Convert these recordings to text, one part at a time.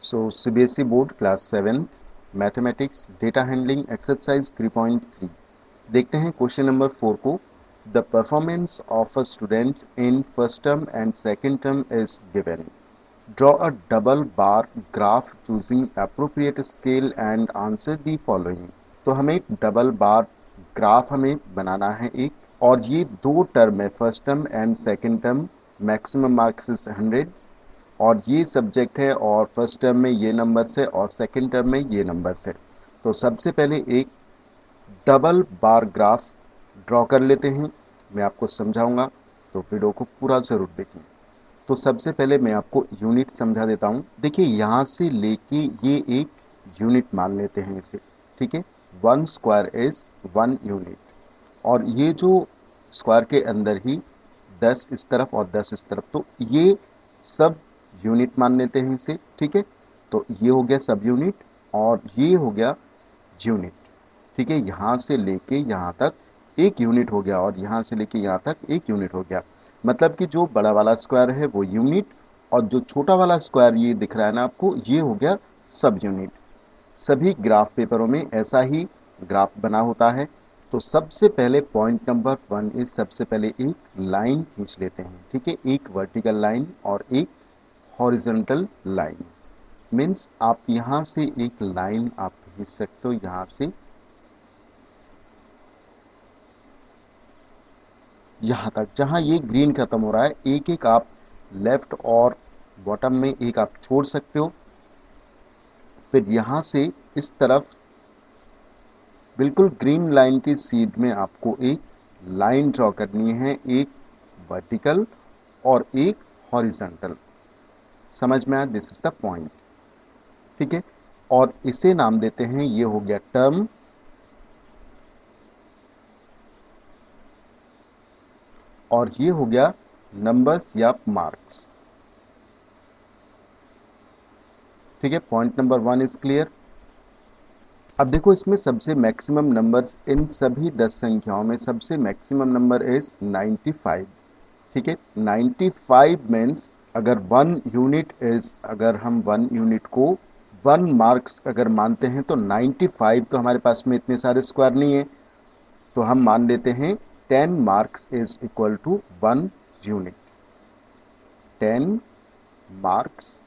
So CBSE Board Class 7 Mathematics Data Handling Exercise 3.3 देखते हैं question number 4 को. The performance of a student in first term and second term is given. Draw a double bar graph choosing appropriate scale and answer the following. तो हमें एक double bar graph हमें बनाना है एक, और ये दो टर्म है, first term and second term. Maximum marks is 100 और ये सब्जेक्ट है, और फर्स्ट टर्म में ये नंबर्स है और सेकंड टर्म में ये नंबर्स है. तो सबसे पहले एक डबल बार ग्राफ ड्रॉ कर लेते हैं. मैं आपको समझाऊंगा, तो वीडियो को पूरा ज़रूर देखें. तो सबसे पहले मैं आपको यूनिट समझा देता हूँ. देखिए, यहाँ से लेके ये एक यूनिट मान लेते हैं इसे. ठीक है, 1 स्क्वायर इज 1 यूनिट, और ये जो स्क्वायर के अंदर ही 10 इस तरफ और 10 इस तरफ, तो ये सब यूनिट मान लेते हैं इसे. ठीक है, तो ये हो गया सब यूनिट और ये हो गया यूनिट. ठीक है, यहाँ से लेके यहाँ तक एक यूनिट हो गया और यहाँ से लेके यहाँ तक एक यूनिट हो गया. मतलब कि जो बड़ा वाला स्क्वायर है वो यूनिट, और जो छोटा वाला स्क्वायर ये दिख रहा है ना आपको, ये हो गया सब यूनिट. सभी ग्राफ पेपरों में ऐसा ही ग्राफ बना होता है. तो सबसे पहले पॉइंट नंबर 1 इज, सबसे पहले एक लाइन खींच लेते हैं. ठीक है, एक वर्टिकल लाइन और एक हॉरिजॉन्टल लाइन. मीन्स आप यहाँ से एक लाइन आप खींच सकते हो, यहाँ से यहाँ तक, जहाँ ये ग्रीन खत्म हो रहा है. एक एक आप लेफ्ट और बॉटम में एक आप छोड़ सकते हो. फिर यहाँ से इस तरफ बिल्कुल ग्रीन लाइन की सीध में आपको एक लाइन ड्रॉ करनी है, एक वर्टिकल और एक हॉरिजॉन्टल. समझ में आया? This is the point. ठीक है, और इसे नाम देते हैं, ये हो गया टर्म, और ये हो गया नंबर्स या मार्क्स. ठीक है, पॉइंट नंबर 1 इज क्लियर. अब देखो, इसमें सबसे मैक्सिमम नंबर्स, इन सभी 10 संख्याओं में सबसे मैक्सिमम नंबर इज 95. ठीक है, 95 मीन्स अगर 1 यूनिट इज, अगर हम 1 यूनिट को 1 मार्क्स अगर मानते हैं, तो 95, तो हमारे पास में इतने सारे स्क्वायर नहीं है, तो हम मान लेते हैं 10 marks is equal to 1 unit. 10 marks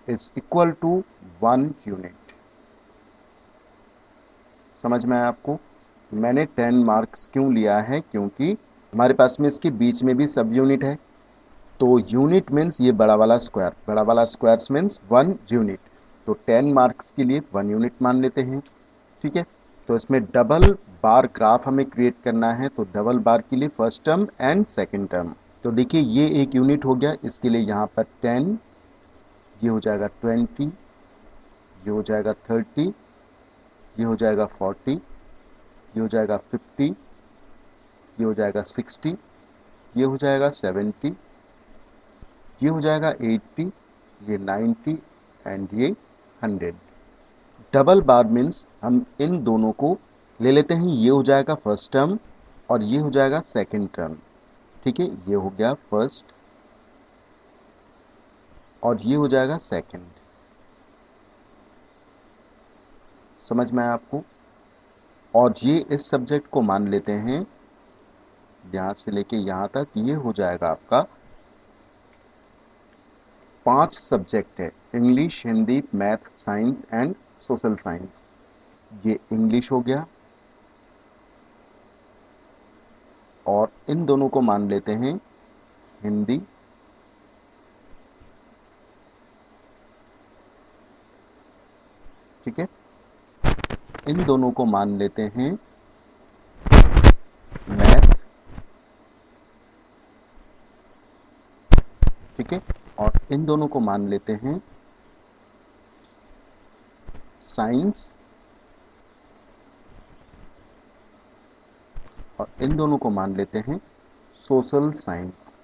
is equal to 1 unit. समझ में आया आपको? मैंने 10 मार्क्स क्यों लिया है? क्योंकि हमारे पास में इसके बीच में भी सब यूनिट है. तो यूनिट मीन्स ये बड़ा वाला स्क्वायर, बड़ा वाला स्क्वायर मीन्स 1 यूनिट. तो 10 मार्क्स के लिए 1 यूनिट मान लेते हैं. ठीक है, तो इसमें डबल बार ग्राफ हमें क्रिएट करना है. तो डबल बार के लिए first term and second term. तो देखिए, ये एक यूनिट हो गया. इसके लिए यहाँ पर 10, ये हो जाएगा 20, ये हो जाएगा 30, ये हो जाएगा 40, ये हो जाएगा 50, ये हो जाएगा 60, ये हो जाएगा 70, ये हो जाएगा 80, ये 90 एंड ये 100. डबल बार मीन्स हम इन दोनों को ले लेते हैं. ये हो जाएगा फर्स्ट टर्म और ये हो जाएगा सेकंड टर्म. ठीक है, ये हो गया फर्स्ट और ये हो जाएगा सेकंड. समझ में आया आपको? और ये इस सब्जेक्ट को मान लेते हैं, यहाँ से लेके यहाँ तक ये हो जाएगा आपका 5 सब्जेक्ट है. English, Hindi, math, science and social science. ये इंग्लिश हो गया, और इन दोनों को मान लेते हैं हिंदी, ठीक है. इन दोनों को मान लेते हैं मैथ, ठीक है, और इन दोनों को मान लेते हैं साइंस, और इन दोनों को मान लेते हैं सोशल साइंस.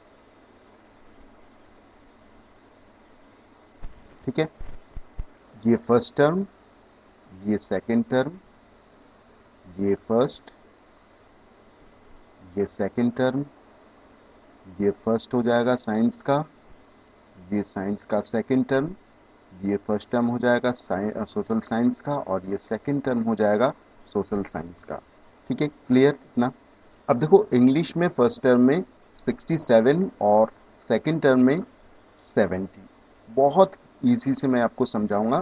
ठीक है, ये फर्स्ट टर्म, ये सेकंड टर्म, ये फर्स्ट, ये सेकंड टर्म, ये फर्स्ट हो जाएगा साइंस का, ये साइंस का सेकेंड टर्म, ये फर्स्ट टर्म हो जाएगा सोशल साइंस का, और ये सेकेंड टर्म हो जाएगा सोशल साइंस का। ठीक है, क्लियर इतना। अब देखो इंग्लिश में फर्स्ट टर्म में 67 और सेकेंड टर्म में 70। बहुत इजी से मैं आपको समझाऊंगा।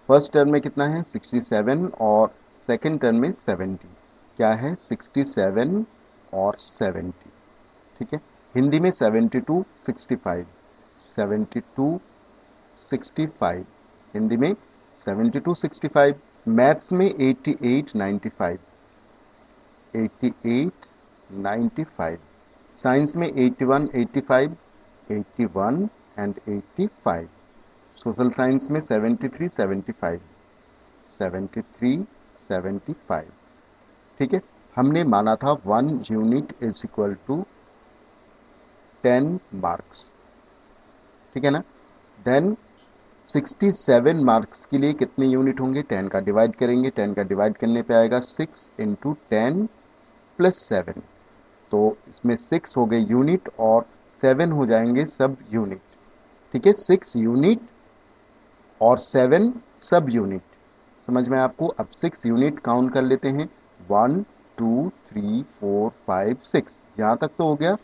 फर्स्ट टर्म में कितना है 67 और सेकेंड टर्म में 70। क्या है 67 और 70। ठीक है, हिंदी में 72 65, 72 65, हिंदी में 72 65। मैथ्स में 88 95, 88 95। साइंस में 81 85, 81 एंड 85। सोशल साइंस में 73 75, 73 75। ठीक है, हमने माना था 1 unit is equal to 10 marks. ठीक है ना। देन 67 मार्क्स के लिए कितने यूनिट होंगे, 10 का डिवाइड करेंगे, 10 का डिवाइड करने पे आएगा 6 इंटू 10 प्लस 7। तो इसमें 6 हो गए यूनिट और 7 हो जाएंगे सब यूनिट। ठीक है, 6 यूनिट और 7 सब यूनिट। समझ में आपको। अब 6 यूनिट काउंट कर लेते हैं, 1 2 3 4 5 6, यहाँ तक तो हो गया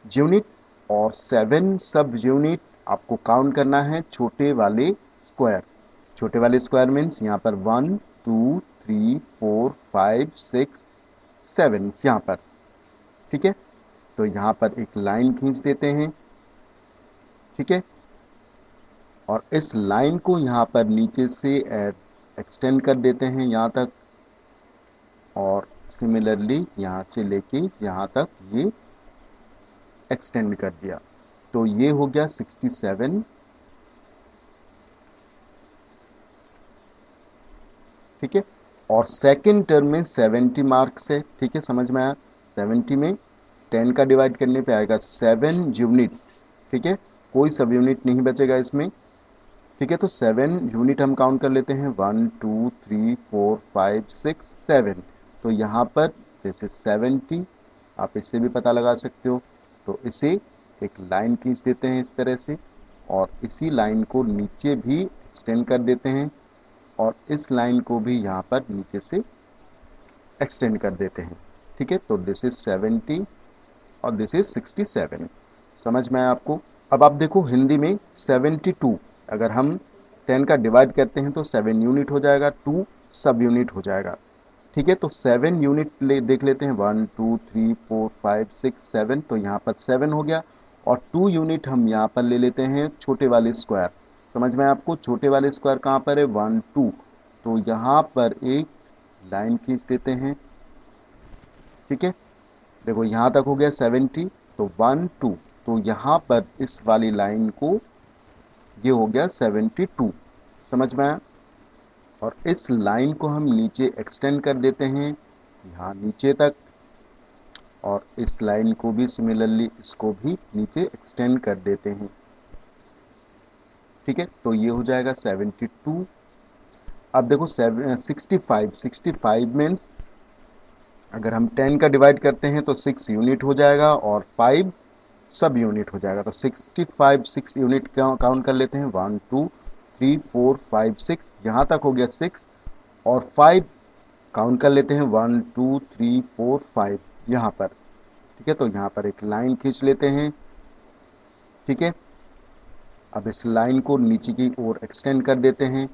यूनिट। और 7 सब यूनिट आपको काउंट करना है छोटे वाले स्क्वायर। छोटे वाले स्क्वायर मीन्स यहाँ पर 1 2 3 4 5 6 7 यहाँ पर। ठीक है, तो यहाँ पर एक लाइन खींच देते हैं। ठीक है, और इस लाइन को यहाँ पर नीचे से एक्सटेंड कर देते हैं यहाँ तक, और सिमिलरली यहाँ से लेके यहाँ तक ये एक्सटेंड कर दिया। तो ये हो गया 67। ठीक है, और सेकंड टर्म में 70 मार्क्स है। ठीक है, समझ में आया। 70 में 10 का डिवाइड करने पे आएगा 7 यूनिट। ठीक है, कोई सब यूनिट नहीं बचेगा इसमें। ठीक है, तो 7 यूनिट हम काउंट कर लेते हैं, 1 2 3 4 5 6 7। तो यहाँ पर जैसे 70, आप इससे भी पता लगा सकते हो। तो इसे एक लाइन खींच देते हैं इस तरह से, और इसी लाइन को नीचे भी एक्सटेंड कर देते हैं, और इस लाइन को भी यहाँ पर नीचे से एक्सटेंड कर देते हैं। ठीक है, तो दिस इज 70 और दिस इज 67। समझ में आया आपको। अब आप देखो हिंदी में 72, अगर हम 10 का डिवाइड करते हैं तो 7 यूनिट हो जाएगा, 2 सब यूनिट हो जाएगा। ठीक है, तो 7 यूनिट देख लेते हैं, 1 2 3 4 5 6 7। तो यहाँ पर 7 हो गया, और 2 यूनिट हम यहाँ पर ले लेते हैं छोटे वाले स्क्वायर। समझ में आपको। छोटे वाले स्क्वायर कहाँ पर है, 1 2। तो यहाँ पर एक लाइन खींच देते हैं। ठीक है, देखो यहाँ तक हो गया 70, तो 1 2। तो यहाँ पर इस वाली लाइन को, ये हो गया 72। समझ में आया। और इस लाइन को हम नीचे एक्सटेंड कर देते हैं यहाँ नीचे तक, और इस लाइन को भी सिमिलरली इसको भी नीचे एक्सटेंड कर देते हैं। ठीक है, तो ये हो जाएगा 72। अब देखो 65 मीन्स अगर हम 10 का डिवाइड करते हैं तो 6 यूनिट हो जाएगा और 5 सब यूनिट हो जाएगा। तो 65 6 यूनिट काउंट कर लेते हैं, 1 2 3 4 5 6, यहाँ तक हो गया 6, और 5 काउंट कर लेते हैं, 1 2 3 4 5 यहाँ पर। ठीक है, तो यहाँ पर एक लाइन खींच लेते हैं। ठीक है, अब इस लाइन को नीचे की ओर एक्सटेंड कर देते हैं,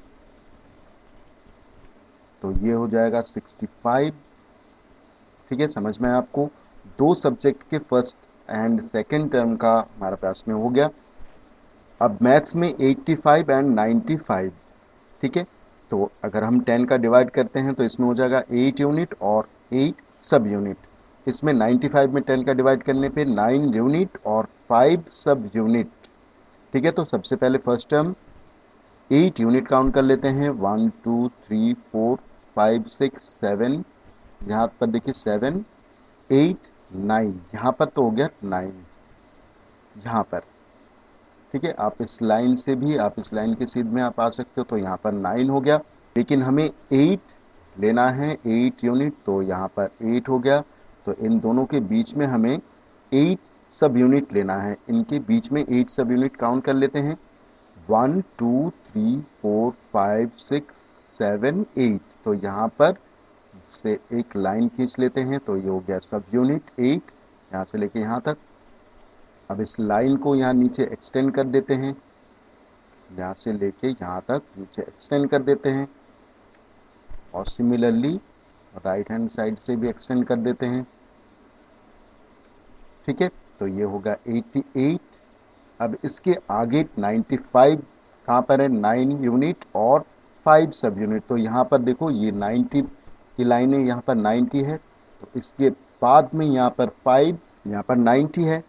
तो ये हो जाएगा 65। ठीक है, समझ में आपको। दो सब्जेक्ट के फर्स्ट एंड सेकंड टर्म का हमारे पास में हो गया। अब मैथ्स में 85 एंड 95। ठीक है, तो अगर हम 10 का डिवाइड करते हैं तो इसमें हो जाएगा 8 यूनिट और 8 सब यूनिट। इसमें 95 में 10 का डिवाइड करने पे 9 यूनिट और 5 सब यूनिट। ठीक है, तो सबसे पहले फर्स्ट टर्म 8 यूनिट काउंट कर लेते हैं, 1 2 3 4 5 6 7। यहाँ पर देखिए 7 8 9, यहाँ पर तो हो गया 9 यहाँ पर। ठीक है, आप इस लाइन से भी, आप इस लाइन के सीध में आप आ सकते हो, तो यहाँ पर 9 हो गया। लेकिन हमें 8 लेना है, 8 यूनिट, तो यहाँ पर 8 हो गया। तो इन दोनों के बीच में हमें 8 सब यूनिट लेना है। इनके बीच में 8 सब यूनिट काउंट कर लेते हैं। 1 2 3 4 5 6 7 8। तो यहाँ पर से एक लाइन खींच लेते हैं, तो ये हो गया सब यूनिट 8 यहाँ से लेके यहाँ तक। अब इस लाइन को यहाँ नीचे एक्सटेंड कर देते हैं, यहाँ से लेके यहाँ तक नीचे एक्सटेंड कर देते हैं, और सिमिलरली राइट हैंड साइड से भी एक्सटेंड कर देते हैं। ठीक है, तो ये होगा 88। अब इसके आगे 95 कहाँ पर है, 9 यूनिट और 5 सब यूनिट। तो यहाँ पर देखो ये 90 की लाइन है, यहाँ पर 90 है, तो इसके बाद में यहाँ पर 5, यहाँ पर 90 है,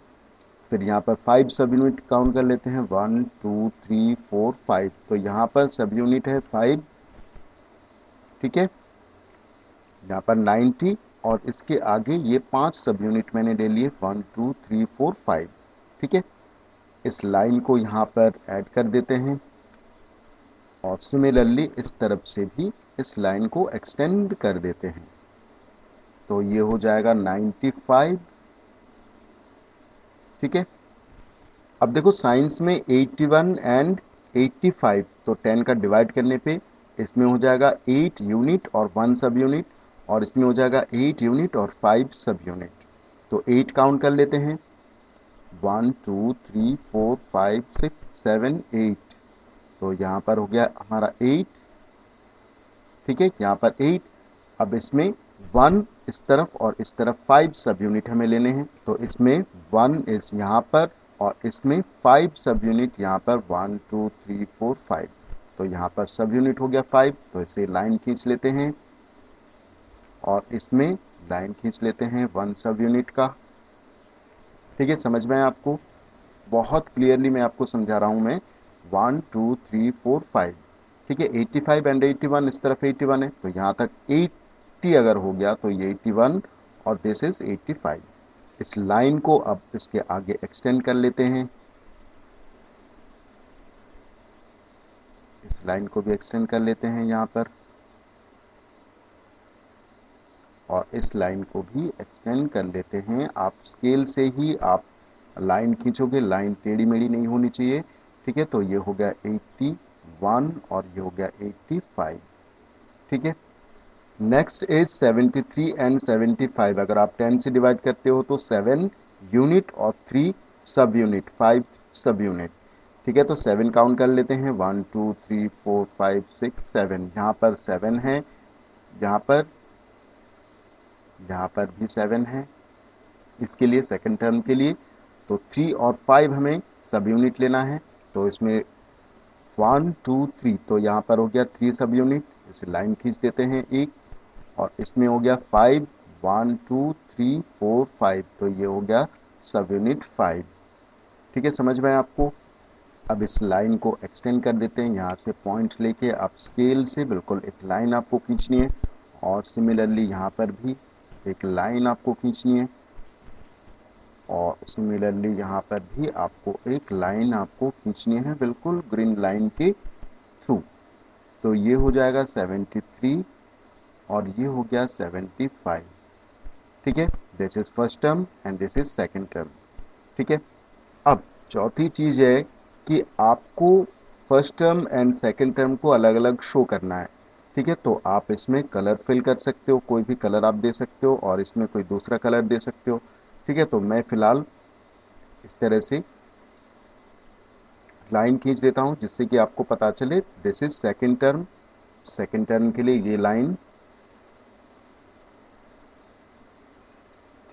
फिर यहाँ पर 5 सब यूनिट काउंट कर लेते हैं, 1 2 3 4 5। तो यहाँ पर सब यूनिट है 5। ठीक है, यहाँ पर 90 और इसके आगे ये 5 सब यूनिट मैंने ले लिए, 1 2 3 4 5। ठीक है, इस लाइन को यहाँ पर ऐड कर देते हैं, और सिमिलरली इस तरफ से भी इस लाइन को एक्सटेंड कर देते हैं। तो ये हो जाएगा 95। ठीक है, अब देखो साइंस में 81 एंड 85, तो 10 का डिवाइड करने पे इसमें हो जाएगा 8 यूनिट और 1 सब यूनिट, और इसमें हो जाएगा 8 यूनिट और 5 सब यूनिट। तो 8 काउंट कर लेते हैं, 1 2 3 4 5 6 7 8। तो यहाँ पर हो गया हमारा 8। ठीक है, यहाँ पर 8। अब इसमें 1 इस तरफ और इस तरफ 5 सब यूनिट हमें लेने हैं। तो इसमें 1 इस यहाँ पर और इसमें 5 सब यूनिट यहाँ पर, 1 2 3 4 5। तो यहाँ पर सब यूनिट हो गया 5। तो इसे लाइन खींच लेते हैं, और इसमें लाइन खींच लेते हैं 1 सब यूनिट का। ठीक है, समझ में आया आपको? बहुत क्लियरली मैं आपको समझा रहा हूँ मैं। 1 2 3 4 5। ठीक है, 85 एंड 81, इस तरफ 81 है, तो यहाँ तक 80 अगर हो गया तो ये 81 और दिस इज 85। इस लाइन को अब इसके आगे एक्सटेंड कर लेते हैं, इस लाइन को भी एक्सटेंड कर लेते हैं यहाँ पर, और इस लाइन को भी एक्सटेंड कर लेते हैं। आप स्केल से ही आप लाइन खींचोगे, लाइन टेढ़ी मेढ़ी नहीं होनी चाहिए। ठीक है, तो ये हो गया 81 और ये हो गया 85। ठीक है, नेक्स्ट इज 73 एंड 75। अगर आप 10 से डिवाइड करते हो तो 7 यूनिट और 3 सब यूनिट, 5 सब यूनिट। ठीक है, तो 7 काउंट कर लेते हैं, 1 2 3 4 5 6 7। यहाँ पर 7 है, यहाँ पर भी 7 है इसके लिए, सेकंड टर्म के लिए। तो 3 और 5 हमें सब यूनिट लेना है। तो इसमें 1 2 3, तो यहाँ पर हो गया 3 सब यूनिट, इसे लाइन खींच देते हैं एक, और इसमें हो गया 5, 1 2 3 4 5। तो ये हो गया सब यूनिट 5। ठीक है, समझ में आया आपको? अब इस लाइन को एक्सटेंड कर देते हैं, यहाँ से पॉइंट लेके आप स्केल से बिल्कुल एक लाइन आपको खींचनी है, और सिमिलरली यहाँ पर भी एक लाइन आपको खींचनी है, और सिमिलरली यहाँ पर भी आपको एक लाइन आपको खींचनी है, बिल्कुल ग्रीन लाइन के थ्रू। तो ये हो जाएगा 73 और ये हो गया 75। ठीक है, this is first term and this is second term. ठीक है, अब चौथी चीज है कि आपको first term and second term को अलग अलग शो करना है। ठीक है, तो आप इसमें कलर फिल कर सकते हो, कोई भी कलर आप दे सकते हो, और इसमें कोई दूसरा कलर दे सकते हो। ठीक है, तो मैं फिलहाल इस तरह से लाइन खींच देता हूं, जिससे कि आपको पता चले this is second term. Second term के लिए ये लाइन।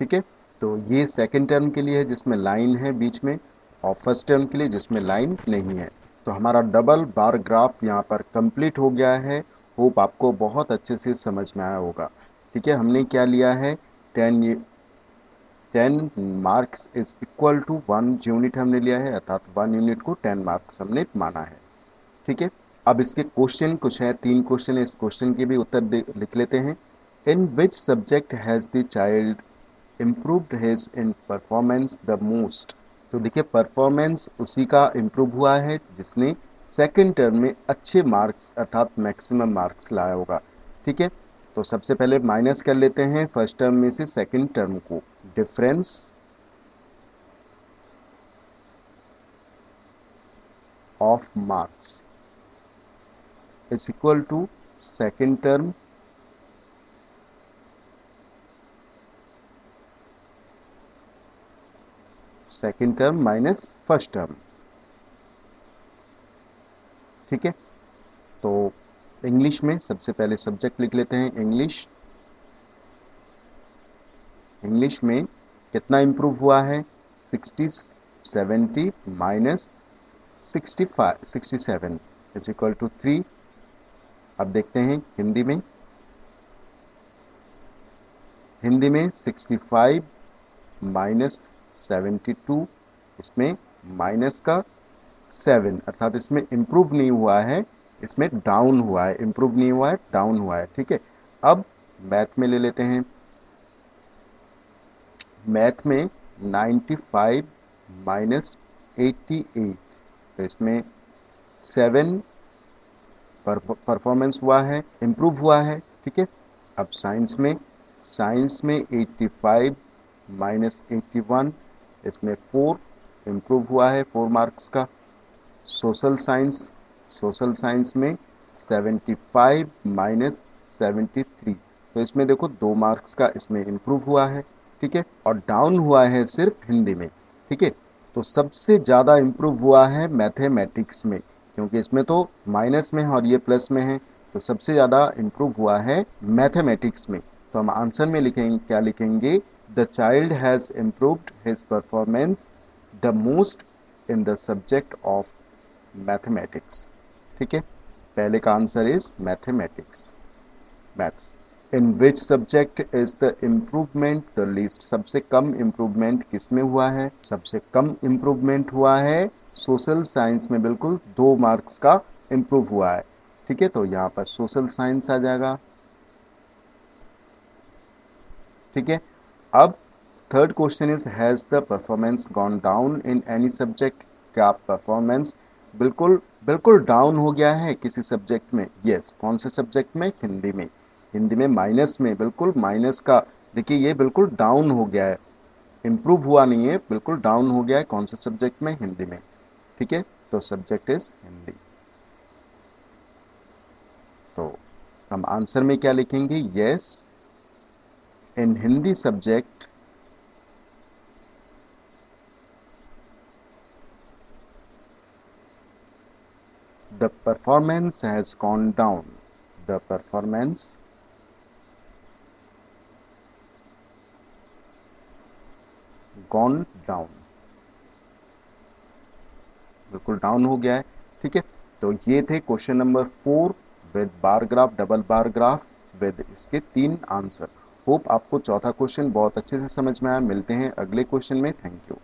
ठीक है, तो ये सेकंड टर्म के लिए है जिसमें लाइन है बीच में, और फर्स्ट टर्म के लिए जिसमें लाइन नहीं है। तो हमारा डबल बार ग्राफ यहाँ पर कंप्लीट हो गया है। होप आपको बहुत अच्छे से समझ में आया होगा। ठीक है, हमने क्या लिया है, 10 marks is equal to 1 unit हमने लिया है, अर्थात 1 यूनिट को 10 मार्क्स हमने माना है। ठीक है, अब इसके क्वेश्चन कुछ है, 3 क्वेश्चन है, इस क्वेश्चन के भी उत्तर लिख लेते हैं। In which subject has the child improved his in performance the most. तो देखिए, परफॉर्मेंस उसी का इम्प्रूव हुआ है जिसने सेकंड टर्म में अच्छे मार्क्स अर्थात मैक्सिमम मार्क्स लाया होगा। ठीक है, तो सबसे पहले माइनस कर लेते हैं फर्स्ट टर्म में से सेकंड टर्म को। Difference of marks is equal to second term minus first term. ठीक है, तो इंग्लिश में सबसे पहले सब्जेक्ट लिख लेते हैं। इंग्लिश में कितना इम्प्रूव हुआ है? 60 70 माइनस 67 इज इक्वल टू 3। अब देखते हैं हिंदी में 65 माइनस 72, इसमें माइनस का 7, अर्थात इसमें इम्प्रूव नहीं हुआ है, इसमें डाउन हुआ है। इम्प्रूव नहीं हुआ है, डाउन हुआ है। ठीक है, अब मैथ में ले लेते हैं। मैथ में 95 माइनस 88, तो इसमें 7 परफॉर्मेंस हुआ है, इम्प्रूव हुआ है। ठीक है, अब साइंस में 85 माइनस 81, इसमें 4 इम्प्रूव हुआ है, 4 मार्क्स का। सोशल साइंस में 75 माइनस 73, तो इसमें देखो 2 मार्क्स का इसमें इम्प्रूव हुआ है। ठीक है, और डाउन हुआ है सिर्फ हिंदी में। ठीक है, तो सबसे ज़्यादा इम्प्रूव हुआ है मैथमेटिक्स में, क्योंकि इसमें तो माइनस में है और ये प्लस में है, तो सबसे ज़्यादा इम्प्रूव हुआ है मैथमेटिक्स में। तो हम आंसर में लिखेंगे, क्या लिखेंगे? The child has improved his performance the most in the subject of mathematics. ठीक है, पहले का answer is maths. In which subject is the improvement the least? सबसे कम इम्प्रूवमेंट किस में हुआ है? सबसे कम इम्प्रूवमेंट हुआ है सोशल साइंस में, बिल्कुल 2 मार्क्स का इम्प्रूव हुआ है। ठीक है, तो यहाँ पर सोशल साइंस आ जाएगा। ठीक है, अब third question is has the performance gone down in any subject? क्या परफॉर्मेंस बिल्कुल डाउन हो गया है किसी सब्जेक्ट में? यस, कौन से सब्जेक्ट में? हिंदी में माइनस में, बिल्कुल माइनस का। देखिए ये बिल्कुल डाउन हो गया है, इम्प्रूव हुआ नहीं है, बिल्कुल डाउन हो गया है। कौन से सब्जेक्ट में? हिंदी में। ठीक है, तो सब्जेक्ट इज हिंदी। तो हम आंसर में क्या लिखेंगे? Yes, in Hindi subject the performance has gone down. The performance gone down, बिल्कुल डाउन हो गया है। ठीक है, तो ये थे question number 4 with bar graph, double bar graph with इसके 3 आंसर। होप आपको चौथा क्वेश्चन बहुत अच्छे से समझ में आया। मिलते हैं अगले क्वेश्चन में। Thank you.